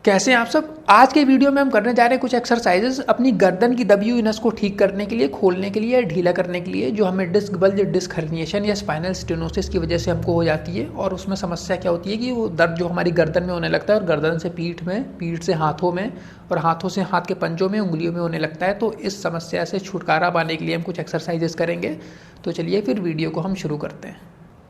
कैसे हैं आप सब। आज के वीडियो में हम करने जा रहे हैं कुछ एक्सरसाइजेस अपनी गर्दन की दबी हुई नस को ठीक करने के लिए, खोलने के लिए, ढीला करने के लिए, जो हमें डिस्क बल्ज, डिस्क हर्निएशन या स्पाइनल स्टेनोसिस की वजह से हमको हो जाती है। और उसमें समस्या क्या होती है कि वो दर्द जो हमारी गर्दन में होने लगता है और गर्दन से पीठ में, पीठ से हाथों में और हाथों से हाथ के पंजों में, उंगलियों में होने लगता है। तो इस समस्या से छुटकारा पाने के लिए हम कुछ एक्सरसाइजेस करेंगे। तो चलिए फिर वीडियो को हम शुरू करते हैं।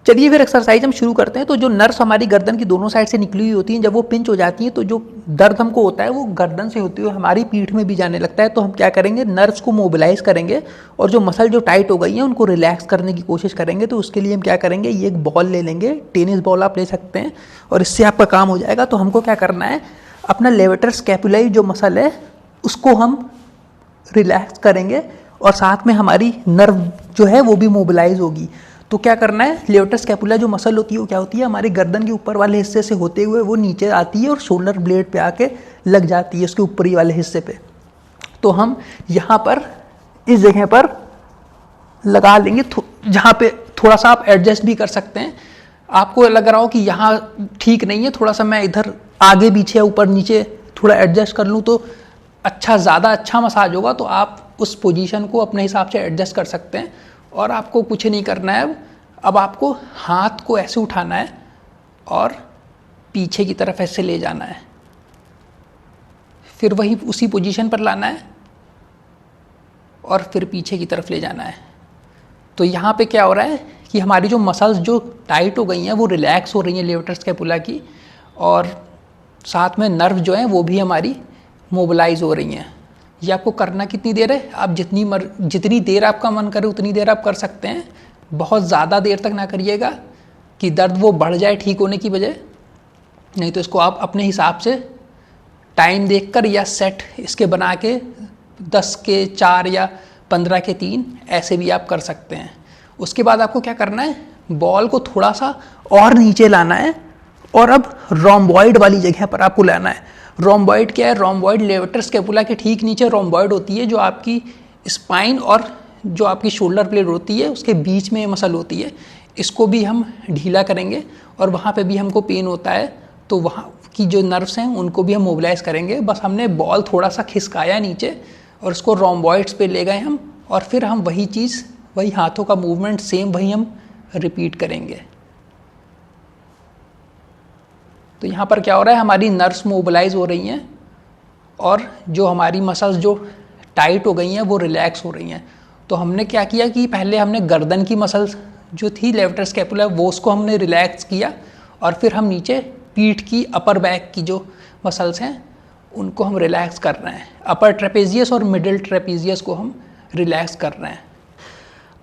चलिए फिर एक्सरसाइज हम शुरू करते हैं। तो जो नर्व्स हमारी गर्दन की दोनों साइड से निकली हुई होती हैं, जब वो पिंच हो जाती हैं तो जो दर्द हमको होता है वो गर्दन से होती हुई हमारी पीठ में भी जाने लगता है। तो हम क्या करेंगे, नर्व्स को मोबिलाइज करेंगे और जो मसल जो टाइट हो गई हैं उनको रिलैक्स करने की कोशिश करेंगे। तो उसके लिए हम क्या करेंगे, ये एक बॉल ले लेंगे, टेनिस बॉल आप ले सकते हैं और इससे आपका काम हो जाएगा। तो हमको क्या करना है, अपना लेवेटर स्कैपुलाई जो मसल है उसको हम रिलैक्स करेंगे और साथ में हमारी नर्व जो है वो भी मोबिलाइज होगी। तो क्या करना है, लेवेटर स्कैपुला जो मसल होती है वो क्या होती है, हमारे गर्दन के ऊपर वाले हिस्से से होते हुए वो नीचे आती है और शोल्डर ब्लेड पे आके लग जाती है उसके ऊपरी वाले हिस्से पे। तो हम यहाँ पर इस जगह पर लगा लेंगे, जहाँ पे थोड़ा सा आप एडजस्ट भी कर सकते हैं। आपको लग रहा हो कि यहाँ ठीक नहीं है, थोड़ा सा मैं इधर आगे पीछे ऊपर नीचे थोड़ा एडजस्ट कर लूँ तो ज़्यादा अच्छा मसाज होगा। तो आप उस पोजीशन को अपने हिसाब से एडजस्ट कर सकते हैं और आपको कुछ नहीं करना है। अब आपको हाथ को ऐसे उठाना है और पीछे की तरफ ऐसे ले जाना है, फिर वही उसी पोजीशन पर लाना है और फिर पीछे की तरफ ले जाना है। तो यहाँ पे क्या हो रहा है कि हमारी जो मसल्स जो टाइट हो गई हैं वो रिलैक्स हो रही हैं लेवेटर स्कैपुला की, और साथ में नर्व जो हैं वो भी हमारी मोबिलाइज हो रही हैं। ये आपको करना कितनी देर है, आप जितनी देर आपका मन करे उतनी देर आप कर सकते हैं। बहुत ज़्यादा देर तक ना करिएगा कि दर्द वो बढ़ जाए ठीक होने की बजाय। नहीं तो इसको आप अपने हिसाब से टाइम देखकर या सेट इसके बना के 10 के 4 या 15 के 3 ऐसे भी आप कर सकते हैं। उसके बाद आपको क्या करना है, बॉल को थोड़ा सा और नीचे लाना है और अब रोम्बॉइड वाली जगह पर आपको लाना है। रोम्बॉइड क्या है, रोम्बॉइड लेवेटर स्कैपुला के ठीक नीचे रोम्बॉइड होती है, जो आपकी स्पाइन और जो आपकी शोल्डर ब्लेड होती है उसके बीच में मसल होती है। इसको भी हम ढीला करेंगे और वहाँ पे भी हमको पेन होता है तो वहाँ की जो नर्व्स हैं उनको भी हम मोबिलाइज करेंगे। बस हमने बॉल थोड़ा सा खिसकाया नीचे और उसको रोम्बॉइड्स पे ले गए हम, और फिर हम वही चीज़, वही हाथों का मूवमेंट सेम वही हम रिपीट करेंगे। तो यहाँ पर क्या हो रहा है, हमारी नर्व्स मोबिलाइज हो रही हैं और जो हमारी मसल्स जो टाइट हो गई हैं वो रिलैक्स हो रही हैं। तो हमने क्या किया कि पहले हमने गर्दन की मसल्स जो थी लेवेटर स्कैपुला वो उसको हमने रिलैक्स किया और फिर हम नीचे पीठ की अपर बैक की जो मसल्स हैं उनको हम रिलैक्स कर रहे हैं। अपर ट्रेपेजियस और मिडिल ट्रेपेजियस को हम रिलैक्स कर रहे हैं।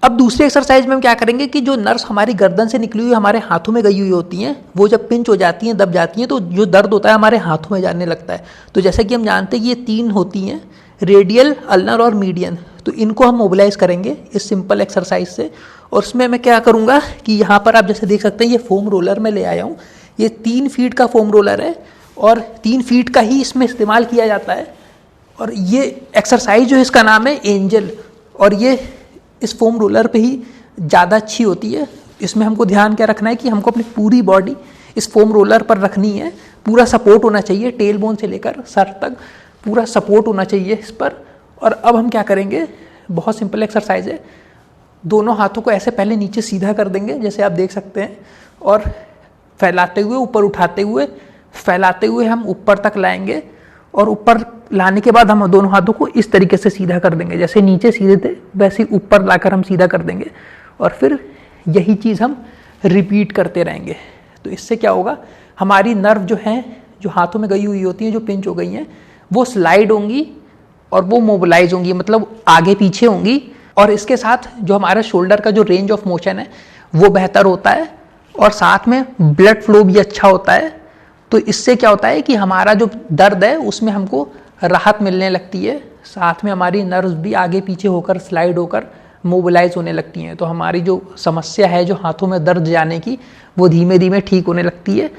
अब दूसरी एक्सरसाइज में हम क्या करेंगे कि जो नर्व्स हमारी गर्दन से निकली हुई हमारे हाथों में गई हुई होती हैं वो जब पिंच हो जाती हैं, दब जाती हैं, तो जो दर्द होता है हमारे हाथों में जाने लगता है। तो जैसे कि हम जानते हैं कि ये 3 होती हैं, रेडियल, अल्नर और मीडियन। तो इनको हम मोबिलाइज करेंगे इस सिंपल एक्सरसाइज से। और उसमें मैं क्या करूँगा कि यहाँ पर आप जैसे देख सकते हैं ये फोम रोलर में ले आया हूँ। ये 3 फीट का फोम रोलर है और 3 फीट का ही इसमें इस्तेमाल किया जाता है। और ये एक्सरसाइज जो है इसका नाम है एंजल, और ये इस फोम रोलर पे ही ज़्यादा अच्छी होती है। इसमें हमको ध्यान क्या रखना है कि हमको अपनी पूरी बॉडी इस फोम रोलर पर रखनी है, पूरा सपोर्ट होना चाहिए, टेल बोन से लेकर सर तक पूरा सपोर्ट होना चाहिए इस पर। और अब हम क्या करेंगे, बहुत सिंपल एक्सरसाइज है। दोनों हाथों को ऐसे पहले नीचे सीधा कर देंगे जैसे आप देख सकते हैं, और फैलाते हुए ऊपर उठाते हुए, फैलाते हुए हम ऊपर तक लाएंगे और ऊपर लाने के बाद हम दोनों हाथों को इस तरीके से सीधा कर देंगे, जैसे नीचे सीधे थे वैसे ऊपर लाकर हम सीधा कर देंगे और फिर यही चीज़ हम रिपीट करते रहेंगे। तो इससे क्या होगा, हमारी नर्व जो हैं जो हाथों में गई हुई होती हैं, जो पिंच हो गई हैं, वो स्लाइड होंगी और वो मोबिलाइज होंगी, मतलब आगे पीछे होंगी। और इसके साथ जो हमारा शोल्डर का जो रेंज ऑफ मोशन है वो बेहतर होता है और साथ में ब्लड फ्लो भी अच्छा होता है। तो इससे क्या होता है कि हमारा जो दर्द है उसमें हमको राहत मिलने लगती है, साथ में हमारी नर्व्स भी आगे पीछे होकर स्लाइड होकर मोबिलाइज होने लगती हैं। तो हमारी जो समस्या है जो हाथों में दर्द जाने की वो धीमे धीमे ठीक होने लगती है,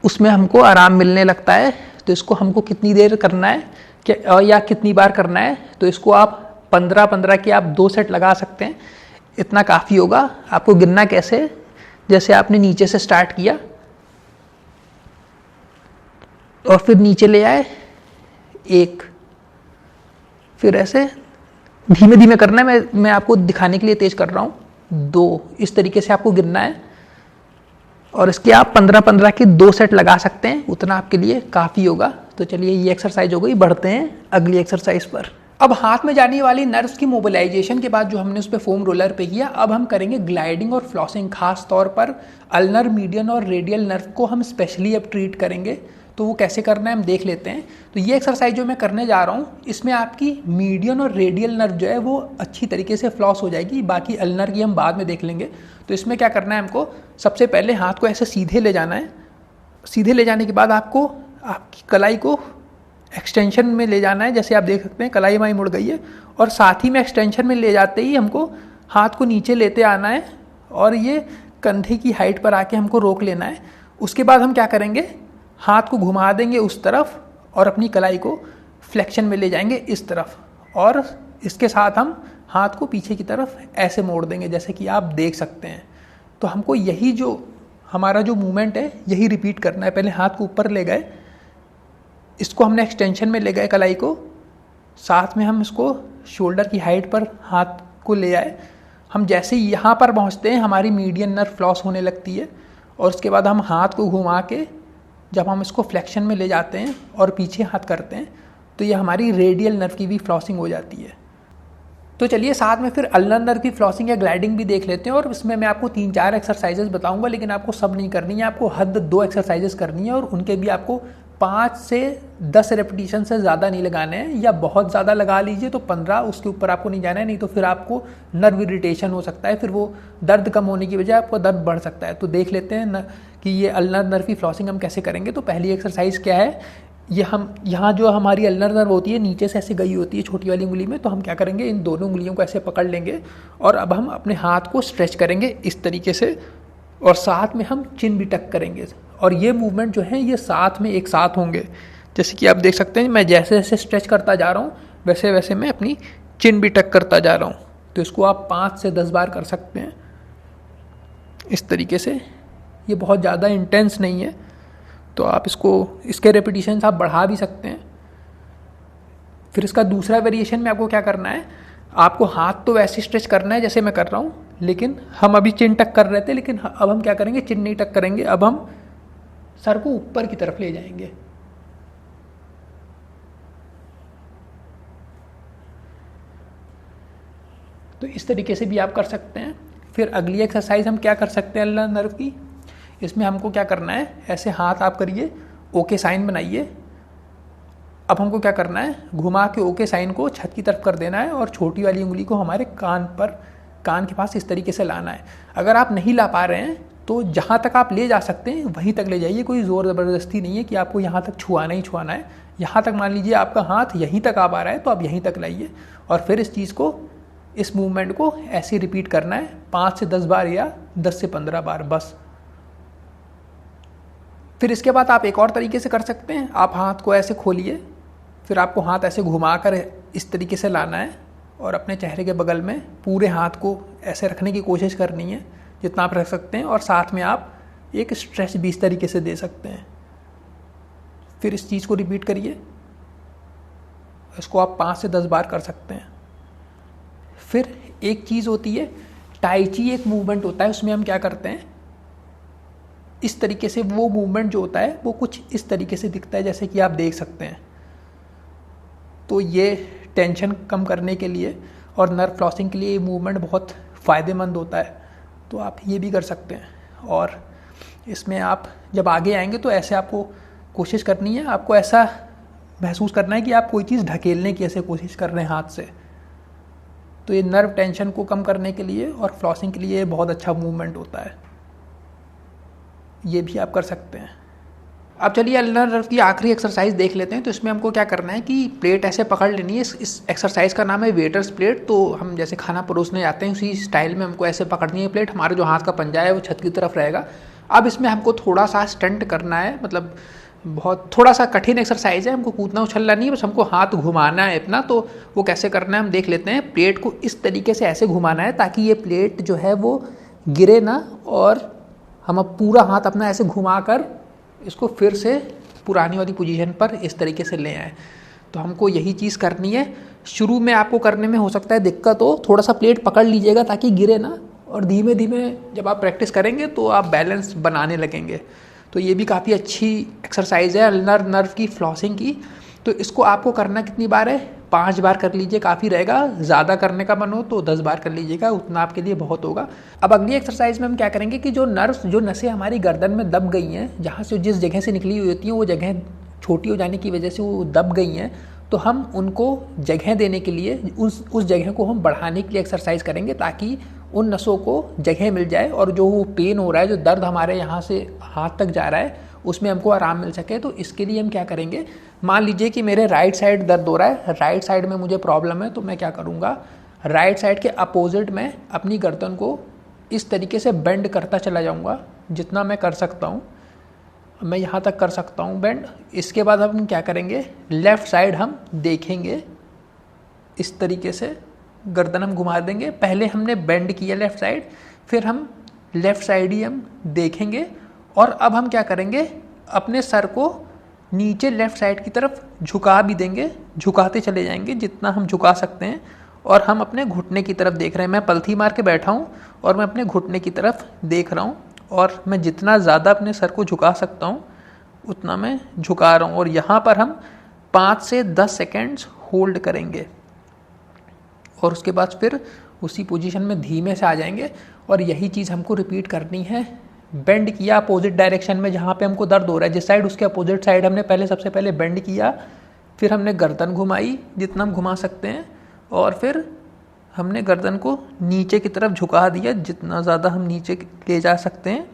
उसमें हमको आराम मिलने लगता है। तो इसको हमको कितनी देर करना है या कितनी बार करना है, तो इसको आप 15-15 के आप 2 सेट लगा सकते हैं, इतना काफ़ी होगा। आपको गिनना कैसे, जैसे आपने नीचे से स्टार्ट किया और फिर नीचे ले आए 1, फिर ऐसे धीमे धीमे करना है, मैं आपको दिखाने के लिए तेज कर रहा हूँ। 2, इस तरीके से आपको गिनना है और इसके आप 15-15 के 2 सेट लगा सकते हैं, उतना आपके लिए काफ़ी होगा। तो चलिए ये एक्सरसाइज हो गई, बढ़ते हैं अगली एक्सरसाइज पर। अब हाथ में जाने वाली नर्व्स की मोबिलाइजेशन के बाद जो हमने उस पर फोम रोलर पे किया, अब हम करेंगे ग्लाइडिंग और फ्लॉसिंग। खास तौर पर अल्नर, मीडियन और रेडियल नर्व को हम स्पेशली अब ट्रीट करेंगे। तो वो कैसे करना है हम देख लेते हैं। तो ये एक्सरसाइज जो मैं करने जा रहा हूँ, इसमें आपकी मीडियन और रेडियल नर्व जो है वो अच्छी तरीके से फ्लॉस हो जाएगी, बाकी अल्नर की हम बाद में देख लेंगे। तो इसमें क्या करना है हमको, सबसे पहले हाथ को ऐसे सीधे ले जाना है। सीधे ले जाने के बाद आपको आपकी कलाई को एक्सटेंशन में ले जाना है, जैसे आप देख सकते हैं कलाई हमारी मुड़ गई है। और साथ ही में एक्सटेंशन में ले जाते ही हमको हाथ को नीचे लेते आना है और ये कंधे की हाइट पर आके हमको रोक लेना है। उसके बाद हम क्या करेंगे, हाथ को घुमा देंगे उस तरफ और अपनी कलाई को फ्लेक्शन में ले जाएंगे इस तरफ, और इसके साथ हम हाथ को पीछे की तरफ ऐसे मोड़ देंगे, जैसे कि आप देख सकते हैं। तो हमको यही जो हमारा जो मूवमेंट है यही रिपीट करना है। पहले हाथ को ऊपर ले गए, इसको हमने एक्सटेंशन में ले गए कलाई को, साथ में हम इसको शोल्डर की हाइट पर हाथ को ले आए। हम जैसे ही यहाँ पर पहुँचते हैं हमारी मीडियन नर्व फ्लॉस होने लगती है, और उसके बाद हम हाथ को घुमा के जब हम इसको फ्लेक्शन में ले जाते हैं और पीछे हाथ करते हैं तो ये हमारी रेडियल नर्व की भी फ्लॉसिंग हो जाती है। तो चलिए साथ में फिर अल्नर नर्व की फ्लॉसिंग या ग्लाइडिंग भी देख लेते हैं। और इसमें मैं आपको 3-4 एक्सरसाइजेस बताऊंगा, लेकिन आपको सब नहीं करनी है, आपको हद 2 एक्सरसाइजेस करनी है और उनके भी आपको 5 से 10 रेपिटेशन से ज़्यादा नहीं लगाने हैं, या बहुत ज़्यादा लगा लीजिए तो 15, उसके ऊपर आपको नहीं जाना है, नहीं तो फिर आपको नर्व इरिटेशन हो सकता है, फिर वो दर्द कम होने की बजाय आपको दर्द बढ़ सकता है। तो देख लेते हैं कि ये अल्नर नर्व की फ्लॉसिंग हम कैसे करेंगे। तो पहली एक्सरसाइज क्या है, ये हम यहाँ जो हमारी अल्नर नर्व होती है नीचे से ऐसे गई होती है छोटी वाली उंगली में, तो हम क्या करेंगे, इन दोनों उंगलियों को ऐसे पकड़ लेंगे और अब हम अपने हाथ को स्ट्रेच करेंगे इस तरीके से, और साथ में हम चिन भी टक करेंगे। और ये मूवमेंट जो है ये साथ में एक साथ होंगे, जैसे कि आप देख सकते हैं मैं जैसे जैसे स्ट्रेच करता जा रहा हूँ वैसे वैसे मैं अपनी चिन भी टक करता जा रहा हूँ। तो इसको आप 5 से 10 बार कर सकते हैं इस तरीके से। ये बहुत ज़्यादा इंटेंस नहीं है, तो आप इसके रेपिटेशन आप बढ़ा भी सकते हैं। फिर इसका दूसरा वेरिएशन में आपको क्या करना है, आपको हाथ तो वैसे स्ट्रेच करना है जैसे मैं कर रहा हूँ, लेकिन हम अभी चिन टक कर रहे थे, लेकिन अब हम क्या करेंगे, चिन नहीं टक करेंगे, अब हम सर को ऊपर की तरफ ले जाएंगे। तो इस तरीके से भी आप कर सकते हैं। फिर अगली एक्सरसाइज हम क्या कर सकते हैं अल्नर नर्व की, इसमें हमको क्या करना है, ऐसे हाथ आप करिए, ओके साइन बनाइए। अब हमको क्या करना है, घुमा के ओके साइन को छत की तरफ कर देना है और छोटी वाली उंगली को हमारे कान के पास इस तरीके से लाना है। अगर आप नहीं ला पा रहे हैं तो जहाँ तक आप ले जा सकते हैं वहीं तक ले जाइए, कोई ज़ोर ज़बरदस्ती नहीं है कि आपको यहाँ तक छुआना ही छुआना है। यहाँ तक मान लीजिए आपका हाथ यहीं तक आ पा रहा है तो आप यहीं तक लाइए, और फिर इस चीज़ को, इस मूवमेंट को ऐसे रिपीट करना है 5 से 10 बार या 10 से 15 बार बस। फिर इसके बाद आप एक और तरीके से कर सकते हैं, आप हाथ को ऐसे खोलिए, फिर आपको हाथ ऐसे घुमा कर इस तरीके से लाना है और अपने चेहरे के बगल में पूरे हाथ को ऐसे रखने की कोशिश करनी है जितना आप रख सकते हैं, और साथ में आप एक स्ट्रेच भी इस तरीके से दे सकते हैं। फिर इस चीज़ को रिपीट करिए, इसको आप 5 से 10 बार कर सकते हैं। फिर एक चीज़ होती है टाई ची, एक मूवमेंट होता है, उसमें हम क्या करते हैं, इस तरीके से वो मूवमेंट जो होता है वो कुछ इस तरीके से दिखता है, जैसे कि आप देख सकते हैं। तो ये टेंशन कम करने के लिए और नर्व फ्लॉसिंग के लिए ये मूवमेंट बहुत फ़ायदेमंद होता है, तो आप ये भी कर सकते हैं। और इसमें आप जब आगे आएंगे तो ऐसे आपको कोशिश करनी है, आपको ऐसा महसूस करना है कि आप कोई चीज़ ढकेलने की ऐसे कोशिश कर रहे हैं हाथ से। तो ये नर्व टेंशन को कम करने के लिए और फ्लॉसिंग के लिए बहुत अच्छा मूवमेंट होता है, ये भी आप कर सकते हैं। अब चलिए अल्नर नर्व की आखिरी एक्सरसाइज देख लेते हैं। तो इसमें हमको क्या करना है कि प्लेट ऐसे पकड़ लेनी है, इस एक्सरसाइज का नाम है वेटर्स प्लेट। तो हम जैसे खाना परोसने जाते हैं उसी स्टाइल में हमको ऐसे पकड़नी है प्लेट, हमारा जो हाथ का पंजा है वो छत की तरफ रहेगा। अब इसमें हमको थोड़ा सा स्टंट करना है, मतलब बहुत थोड़ा सा कठिन एक्सरसाइज है, हमको कूदना उछलना नहीं है, बस हमको हाथ घुमाना है इतना। तो वो कैसे करना है हम देख लेते हैं। प्लेट को इस तरीके से ऐसे घुमाना है ताकि ये प्लेट जो है वो गिरे ना, और हम अब पूरा हाथ अपना ऐसे घुमा कर इसको फिर से पुरानी वाली पोजीशन पर इस तरीके से ले आएँ। तो हमको यही चीज़ करनी है। शुरू में आपको करने में हो सकता है दिक्कत हो, थोड़ा सा प्लेट पकड़ लीजिएगा ताकि गिरे ना, और धीमे धीमे जब आप प्रैक्टिस करेंगे तो आप बैलेंस बनाने लगेंगे। तो ये भी काफ़ी अच्छी एक्सरसाइज है अल्नर नर्व की, फ्लॉसिंग की। तो इसको आपको करना कितनी बार है? 5 बार कर लीजिए, काफ़ी रहेगा। ज़्यादा करने का मन हो तो 10 बार कर लीजिएगा, उतना आपके लिए बहुत होगा। अब अगली एक्सरसाइज में हम क्या करेंगे कि जो नर्व्स, जो नसें हमारी गर्दन में दब गई हैं, जहाँ से जिस जगह से निकली हुई होती हैं वो जगह छोटी हो जाने की वजह से वो दब गई हैं, तो हम उनको जगह देने के लिए उस जगह को हम बढ़ाने के लिए एक्सरसाइज करेंगे ताकि उन नसों को जगह मिल जाए और जो वो पेन हो रहा है, जो दर्द हमारे यहाँ से हाथ तक जा रहा है, उसमें हमको आराम मिल सके। तो इसके लिए हम क्या करेंगे, मान लीजिए कि मेरे राइट साइड दर्द हो रहा है, राइट साइड में मुझे प्रॉब्लम है, तो मैं क्या करूँगा, राइट साइड के अपोजिट में अपनी गर्दन को इस तरीके से बेंड करता चला जाऊँगा जितना मैं कर सकता हूँ। मैं यहाँ तक कर सकता हूँ बेंड। इसके बाद हम क्या करेंगे, लेफ़्ट साइड हम देखेंगे, इस तरीके से गर्दन हम घुमा देंगे। पहले हमने बेंड किया लेफ़्ट साइड, फिर हम लेफ़्ट साइड ही हम देखेंगे। और अब हम क्या करेंगे, अपने सर को नीचे लेफ़्ट साइड की तरफ झुका भी देंगे, झुकाते चले जाएंगे जितना हम झुका सकते हैं। और हम अपने घुटने की तरफ देख रहे हैं। मैं पलथी मार के बैठा हूँ और मैं अपने घुटने की तरफ देख रहा हूँ, और मैं जितना ज़्यादा अपने सर को झुका सकता हूँ उतना मैं झुका रहा हूँ। और यहाँ पर हम 5 से 10 सेकेंड्स होल्ड करेंगे और उसके बाद फिर उसी पोजीशन में धीमे से आ जाएंगे। और यही चीज़ हमको रिपीट करनी है। बेंड किया अपोजिट डायरेक्शन में, जहाँ पे हमको दर्द हो रहा है जिस साइड, उसके अपोजिट साइड हमने सबसे पहले बेंड किया, फिर हमने गर्दन घुमाई जितना हम घुमा सकते हैं, और फिर हमने गर्दन को नीचे की तरफ झुका दिया जितना ज़्यादा हम नीचे ले जा सकते हैं।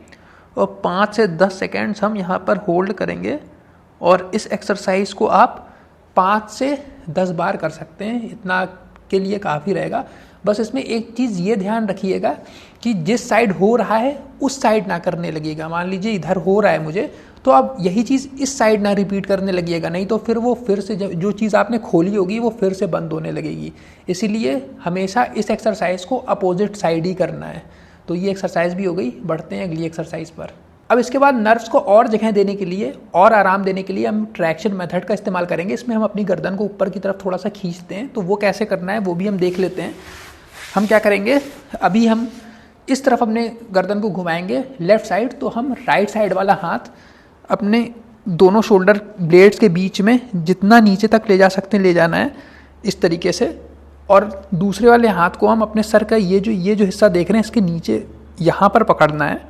और 5 से 10 सेकेंड्स हम यहाँ पर होल्ड करेंगे। और इस एक्सरसाइज को आप 5 से 10 बार कर सकते हैं, इतना के लिए काफ़ी रहेगा। बस इसमें एक चीज़ ये ध्यान रखिएगा कि जिस साइड हो रहा है उस साइड ना करने लगिएगा। मान लीजिए इधर हो रहा है मुझे, तो आप यही चीज़ इस साइड ना रिपीट करने लगिएगा, नहीं तो फिर वो फिर से जो चीज़ आपने खोली होगी वो फिर से बंद होने लगेगी। इसीलिए हमेशा इस एक्सरसाइज को अपोजिट साइड ही करना है। तो ये एक्सरसाइज भी हो गई। बढ़ते हैं अगली एक्सरसाइज पर। अब इसके बाद नर्व्स को और जगह देने के लिए और आराम देने के लिए हम ट्रैक्शन मेथड का इस्तेमाल करेंगे। इसमें हम अपनी गर्दन को ऊपर की तरफ थोड़ा सा खींचते हैं, तो वो कैसे करना है वो भी हम देख लेते हैं। हम क्या करेंगे, अभी हम इस तरफ अपने गर्दन को घुमाएंगे लेफ़्ट साइड, तो हम राइट साइड वाला हाथ अपने दोनों शोल्डर ब्लेड्स के बीच में जितना नीचे तक ले जा सकते हैं ले जाना है इस तरीके से। और दूसरे वाले हाथ को हम अपने सर का ये जो हिस्सा देख रहे हैं इसके नीचे यहाँ पर पकड़ना है,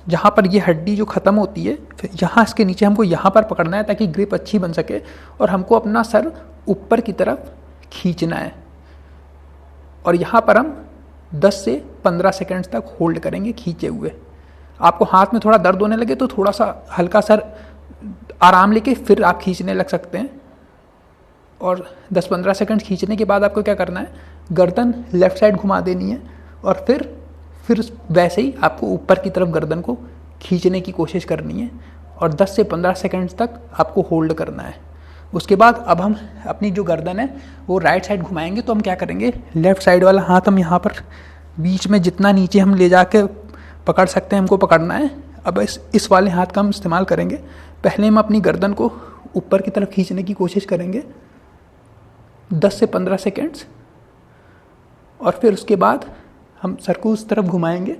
जहाँ पर ये हड्डी जो ख़त्म होती है, फिर यहाँ इसके नीचे हमको यहाँ पर पकड़ना है ताकि ग्रिप अच्छी बन सके। और हमको अपना सर ऊपर की तरफ खींचना है और यहाँ पर हम 10 से 15 सेकंड्स तक होल्ड करेंगे खींचे हुए। आपको हाथ में थोड़ा दर्द होने लगे तो थोड़ा सा हल्का सर आराम लेके फिर आप खींचने लग सकते हैं। और 10-15 सेकंड खींचने के बाद आपको क्या करना है, गर्दन लेफ़्ट साइड घुमा देनी है और फिर वैसे ही आपको ऊपर की तरफ गर्दन को खींचने की कोशिश करनी है और 10 से 15 सेकंड्स तक आपको होल्ड करना है। उसके बाद अब हम अपनी जो गर्दन है वो राइट साइड घुमाएंगे। तो हम क्या करेंगे, लेफ़्ट साइड वाला हाथ हम यहाँ पर बीच में जितना नीचे हम ले जाके पकड़ सकते हैं हमको पकड़ना है। अब इस वाले हाथ का हम इस्तेमाल करेंगे। पहले हम अपनी गर्दन को ऊपर की तरफ खींचने की कोशिश करेंगे 10 से 15 सेकेंड्स, और फिर उसके बाद हम सर को उस तरफ घुमाएंगे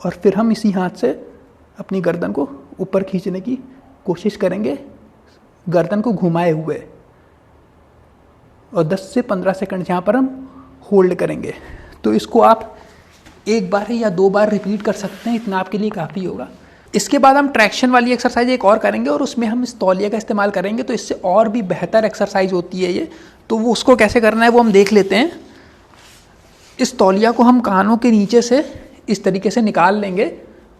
और फिर हम इसी हाथ से अपनी गर्दन को ऊपर खींचने की कोशिश करेंगे गर्दन को घुमाए हुए, और 10 से 15 सेकंड यहाँ पर हम होल्ड करेंगे। तो इसको आप एक बार या 2 बार रिपीट कर सकते हैं, इतना आपके लिए काफ़ी होगा। इसके बाद हम ट्रैक्शन वाली एक्सरसाइज एक और करेंगे और उसमें हम इस तौलिया का इस्तेमाल करेंगे, तो इससे और भी बेहतर एक्सरसाइज होती है ये। तो वो उसको कैसे करना है वो हम देख लेते हैं। इस तौलिया को हम कानों के नीचे से इस तरीके से निकाल लेंगे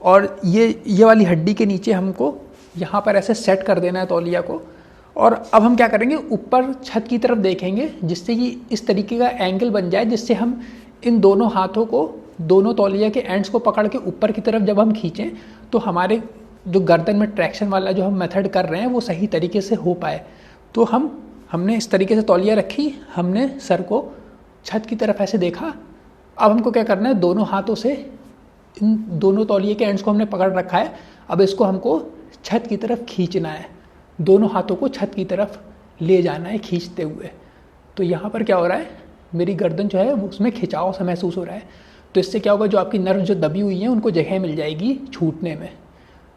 और ये वाली हड्डी के नीचे हमको यहाँ पर ऐसे सेट कर देना है तौलिया को। और अब हम क्या करेंगे, ऊपर छत की तरफ देखेंगे जिससे कि इस तरीके का एंगल बन जाए, जिससे हम इन दोनों हाथों को, दोनों तौलिया के एंड्स को पकड़ के ऊपर की तरफ जब हम खींचें तो हमारे जो गर्दन में ट्रैक्शन वाला जो हम मेथड कर रहे हैं वो सही तरीके से हो पाए। तो हमने इस तरीके से तौलिया रखी, हमने सर को छत की तरफ ऐसे देखा। अब हमको क्या करना है, दोनों हाथों से इन दोनों तौलिए के एंड्स को हमने पकड़ रखा है। अब इसको हमको छत की तरफ खींचना है। दोनों हाथों को छत की तरफ ले जाना है खींचते हुए। तो यहाँ पर क्या हो रहा है, मेरी गर्दन जो है वो उसमें खिंचाव सा महसूस हो रहा है। तो इससे क्या होगा, जो आपकी नर्व जो दबी हुई हैं उनको जगह मिल जाएगी छूटने में।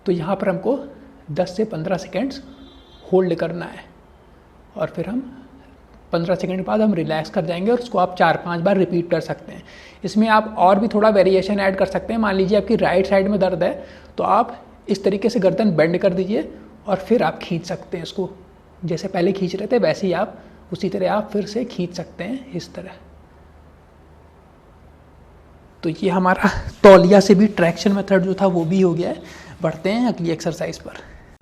तो यहाँ पर हमको 10 से 15 सेकेंड्स होल्ड करना है और फिर हम 15 सेकंड के बाद हम रिलैक्स कर जाएंगे और उसको आप 4-5 बार रिपीट कर सकते हैं। इसमें आप और भी थोड़ा वेरिएशन ऐड कर सकते हैं। मान लीजिए आपकी राइट साइड में दर्द है तो आप इस तरीके से गर्दन बेंड कर दीजिए और फिर आप खींच सकते हैं इसको, जैसे पहले खींच रहे थे वैसे ही आप उसी तरह आप फिर से खींच सकते हैं इस तरह। तो ये हमारा तौलिया से भी ट्रैक्शन मेथड जो था वो भी हो गया है। बढ़ते हैं अगली एक्सरसाइज पर।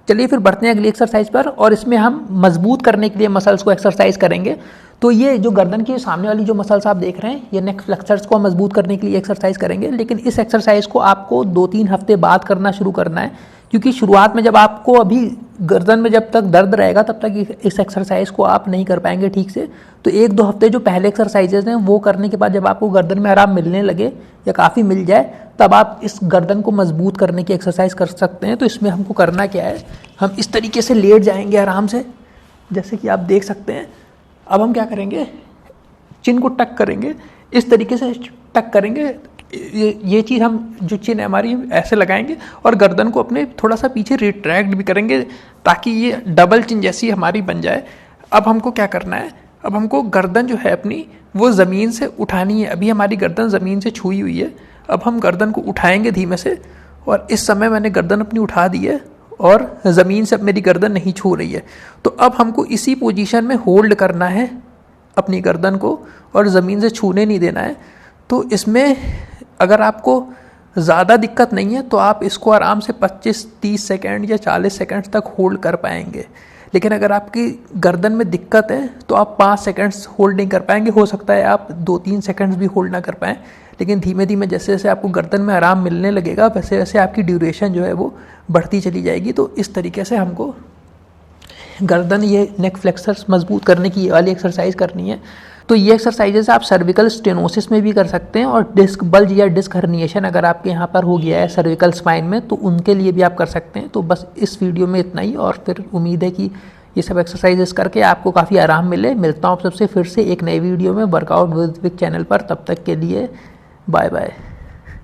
चलिए फिर बढ़ते हैं अगली एक्सरसाइज पर, और इसमें हम मजबूत करने के लिए मसल्स को एक्सरसाइज करेंगे। तो ये जो गर्दन की सामने वाली जो मसल्स आप देख रहे हैं, ये नेक फ्लेक्सर्स को मजबूत करने के लिए एक्सरसाइज करेंगे। लेकिन इस एक्सरसाइज को आपको 2-3 हफ्ते बाद करना शुरू करना है, क्योंकि शुरुआत में जब आपको अभी गर्दन में जब तक दर्द रहेगा तब तक इस एक्सरसाइज को आप नहीं कर पाएंगे ठीक से। तो 1-2 हफ्ते जो पहले एक्सरसाइजेज हैं वो करने के बाद जब आपको गर्दन में आराम मिलने लगे या काफ़ी मिल जाए, तब आप इस गर्दन को मजबूत करने की एक्सरसाइज कर सकते हैं। तो इसमें हमको करना क्या है, हम इस तरीके से लेट जाएंगे आराम से, जैसे कि आप देख सकते हैं। अब हम क्या करेंगे, चिन को टक करेंगे, इस तरीके से टक करेंगे। ये चीज़ हम जो चिन है हमारी ऐसे लगाएंगे और गर्दन को अपने थोड़ा सा पीछे रिट्रैक्ट भी करेंगे ताकि ये डबल चिन जैसी हमारी बन जाए। अब हमको क्या करना है, अब हमको गर्दन जो है अपनी वो ज़मीन से उठानी है। अभी हमारी गर्दन ज़मीन से छुई हुई है, अब हम गर्दन को उठाएंगे धीमे से, और इस समय मैंने गर्दन अपनी उठा दी है और ज़मीन से अब मेरी गर्दन नहीं छू रही है। तो अब हमको इसी पोजीशन में होल्ड करना है अपनी गर्दन को और ज़मीन से छूने नहीं देना है। तो इसमें अगर आपको ज़्यादा दिक्कत नहीं है तो आप इसको आराम से 25-30 सेकेंड या 40 सेकेंड तक होल्ड कर पाएंगे। लेकिन अगर आपकी गर्दन में दिक्कत है तो आप 5 सेकेंड्स होल्ड नहीं कर पाएंगे। हो सकता है आप 2-3 सेकेंड्स भी होल्ड ना कर पाएँ, लेकिन धीमे धीमे जैसे जैसे आपको गर्दन में आराम मिलने लगेगा वैसे वैसे आपकी ड्यूरेशन जो है वो बढ़ती चली जाएगी। तो इस तरीके से हमको गर्दन, ये नेक फ्लेक्सर्स मजबूत करने की वाली एक्सरसाइज करनी है। तो ये एक्सरसाइजेस आप सर्विकल स्टेनोसिस में भी कर सकते हैं, और डिस्क बल्ज या डिस्क हर्निएशन अगर आपके यहाँ पर हो गया है सर्विकल स्पाइन में तो उनके लिए भी आप कर सकते हैं। तो बस इस वीडियो में इतना ही, और फिर उम्मीद है कि ये सब एक्सरसाइजेस करके आपको काफ़ी आराम मिले। मिलता हूँ आप सबसे फिर से एक नई वीडियो में वर्कआउट विद विक चैनल पर। तब तक के लिए बाय बाय।